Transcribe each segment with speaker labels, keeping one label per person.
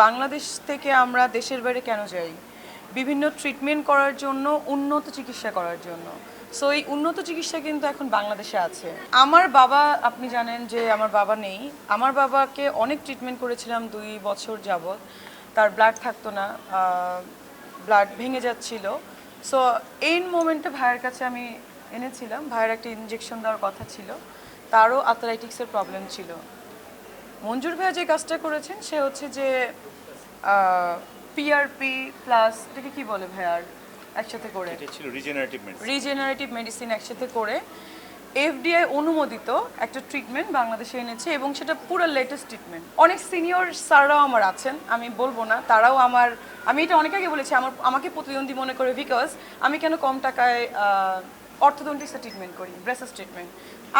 Speaker 1: বাংলাদেশ থেকে আমরা দেশের বাইরে কেন যাই? বিভিন্ন ট্রিটমেন্ট করার জন্য, উন্নত চিকিৎসা করার জন্য। সো এই উন্নত চিকিৎসা কিন্তু এখন বাংলাদেশে আছে। আমার বাবা, আপনি জানেন যে আমার বাবা নেই। আমার বাবাকে অনেক ট্রিটমেন্ট করেছিলাম ২ বছর যাবৎ। তার ব্লাড থাকতো না, ব্লাড ভেঙে যাচ্ছিল। সো এই মোমেন্টে ভাইয়ের কাছে আমি এনেছিলাম। ভাইয়ের একটা ইনজেকশন দেওয়ার কথা ছিল। তারও আর্থ্রাইটিক্সের প্রবলেম ছিল। মঞ্জুর ভাইয়া যে কাজটা করেছেন সে হচ্ছে যে পিআরপি প্লাস এটাকে কি বলে ভাইয়ার একসাথে করে
Speaker 2: এটা ছিল
Speaker 1: রিজেনারেটিভ মেডিসিন একসাথে করে এফডিআই অনুমোদিত একটা ট্রিটমেন্ট বাংলাদেশে এনেছে এবং সেটা পুরো লেটেস্ট ট্রিটমেন্ট। অনেক সিনিয়র স্যাররাও আমার আছেন, আমি বলবো না, তারাও আমি এটা অনেক আগে বলেছি, আমাকে প্রতিদ্বন্দ্বী মনে করে, বিকজ আমি কেন কম টাকায় অর্থোডন্টিক্সের ট্রিটমেন্ট করি, ব্রেসেস ট্রিটমেন্ট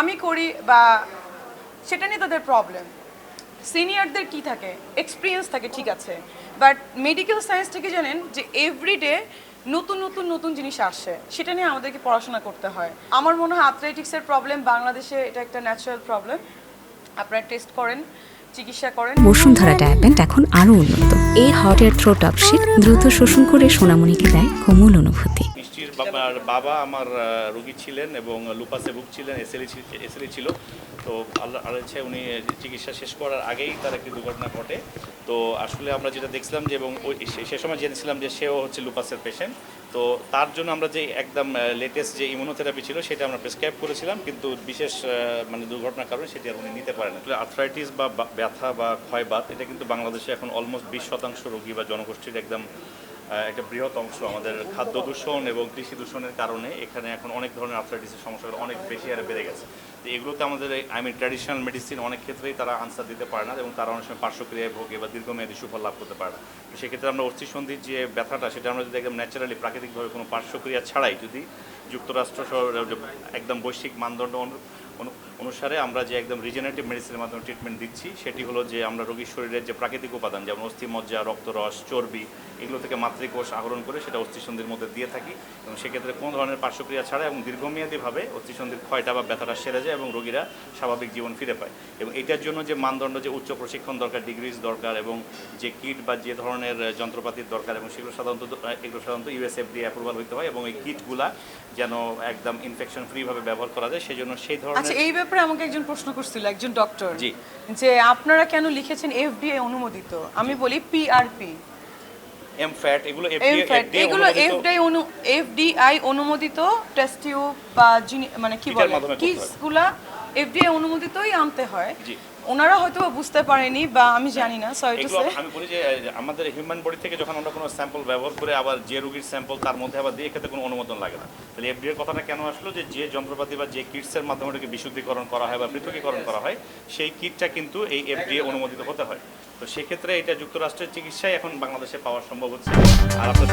Speaker 1: আমি করি, বা সেটা নিয়ে তাদের প্রবলেম। সিনিয়রদের কি থাকে, এক্সপিরিয়েন্স থাকে, ঠিক আছে, বাট মেডিকেল সায়েন্স থেকে জানেন যে এভরিডে নতুন নতুন নতুন জিনিস আসে, সেটা নিয়ে আমাদেরকে পড়াশোনা করতে হয়। আমার মনে হয় আর্থ্রাইটিক্সের প্রবলেম বাংলাদেশে এটা একটা ন্যাচারাল প্রবলেম। আপনারা টেস্ট করেন, চিকিৎসা করেন।
Speaker 3: বসুন্ধরা ডায়াপেন্ট এখন আরো উন্নত। এই হট এয়ার থ্রো টপশিট দ্রুত শোষণ করে সোনামণিকে দেয় কোমল অনুভূতি।
Speaker 2: মিষ্টির বাবা আমার রোগী ছিলেন এবং লুপাসে ভুগছিলেন, এসএলই ছিল। তো আল্লাহ ইচ্ছায় উনি চিকিৎসা শেষ করার আগেই তার একটি দুর্ঘটনা ঘটে। তো আসলে আমরা যেটা দেখছিলাম যে, এবং সে সময় জেনেছিলাম যে সেও হচ্ছে লুপাসের পেশেন্ট। তো তার জন্য আমরা যে একদম লেটেস্ট যে ইমিউনোথেরাপি ছিল সেটা আমরা প্রেসক্রাইব করেছিলাম, কিন্তু বিশেষ দুর্ঘটনার কারণে সেটি আর উনি নিতে পারেন না। আর্থ্রাইটিস বা ব্যথা বা ক্ষয়বাত এটা কিন্তু বাংলাদেশে এখন অলমোস্ট 20% রোগী বা জনগোষ্ঠীর একদম একটা বৃহৎ অংশ। আমাদের খাদ্য দূষণ এবং কৃষি দূষণের কারণে এখানে এখন অনেক ধরনের আর্থ্রাইটিসের সমস্যাগুলো অনেক বেশি হারে বেড়ে গেছে। তো এগুলোতে আমাদের ট্র্যাডিশনাল মেডিসিন অনেক ক্ষেত্রেই তারা আনসার দিতে পারে না এবং তারা অনেক সময় পার্শ্বক্রিয়ায় ভোগে বা দীর্ঘমেয়াদী সুফল লাভ করতে পারে না। তো সেক্ষেত্রে আমরা অস্থিসন্ধির যে ব্যথাটা সেটা আমরা যদি একদম ন্যাচারালি প্রাকৃতিকভাবে কোনো পার্শ্বক্রিয়া ছাড়াই যদি যুক্তরাষ্ট্র একদম বৈশ্বিক মানদণ্ড অনুসারে আমরা যে একদম রিজেনারেটিভ মেডিসিনের মাধ্যমে ট্রিটমেন্ট দিচ্ছি, সেটি হলো যে আমরা রোগীর শরীরের যে প্রাকৃতিক উপাদান যেমন অস্থিমজ্জা, রক্তরস, চর্বি, এগুলো থেকে মাতৃকোষ আহরণ করে সেটা অস্থিসন্ধির মধ্যে দিয়ে থাকি এবং সেক্ষেত্রে কোনো ধরনের পার্শ্বক্রিয়া ছাড়া এবং দীর্ঘমেয়াদীভাবে অস্থিসন্ধির ক্ষয়টা বা ব্যথাটা সেরে যায় এবং রোগীরা স্বাভাবিক জীবন ফিরে পায়। এবং এটার জন্য যে মানদণ্ড, যে উচ্চ প্রশিক্ষণ দরকার, ডিগ্রিজ দরকার এবং যে কিট বা যে ধরনের যন্ত্রপাতির দরকার, এবং সেগুলো সাধারণত ইউএসএফডি অ্যাপ্রুভাল হইতে হয় এবং এই কিটগুলা যেন একদম ইনফেকশন ফ্রিভাবে ব্যবহার করা যায়, সেই জন্য সেই ধরনের।
Speaker 1: আচ্ছা, এই ব্যাপারে আমাকে একজন প্রশ্ন করছিল, একজন ডক্টর, যে আপনারা কেন লিখেছেন এফডিএ অনুমোদিত? আমি বলি পিআরপি,
Speaker 2: এমফ্যাট, এগুলো
Speaker 1: এফডিআই অনুমোদিত টেস্ট টিউব বা মানে কি বলে কিটসগুলা এফডিআই অনুমোদিতই আনতে হয়। ওনারা হয়তো বুঝতে পারেনি বা আমি জানি না, সরি টু সে।
Speaker 2: আমি বলি যে আমাদের হিউম্যান বডি থেকে যখন আমরা কোনো স্যাম্পল ব্যবহার করে আবার যে রোগীর স্যাম্পল তার মধ্যে আবার দিয়ে খেতে কোনো অনুমোদন লাগে না। তাহলে এফডিএ এর কথাটা কেন আসলো? যে যন্ত্রপাতি বা যে কিটসের মাধ্যমে এটাকে বিশুদ্ধীকরণ করা হয় বা পৃথকীকরণ করা হয়, সেই কিটটা কিন্তু এই এফডিএ অনুমোদিত হতে হয়। তো সেক্ষেত্রে এটা যুক্তরাষ্ট্রের চিকিৎসায় এখন বাংলাদেশে পাওয়া সম্ভব হচ্ছে। আর আপনার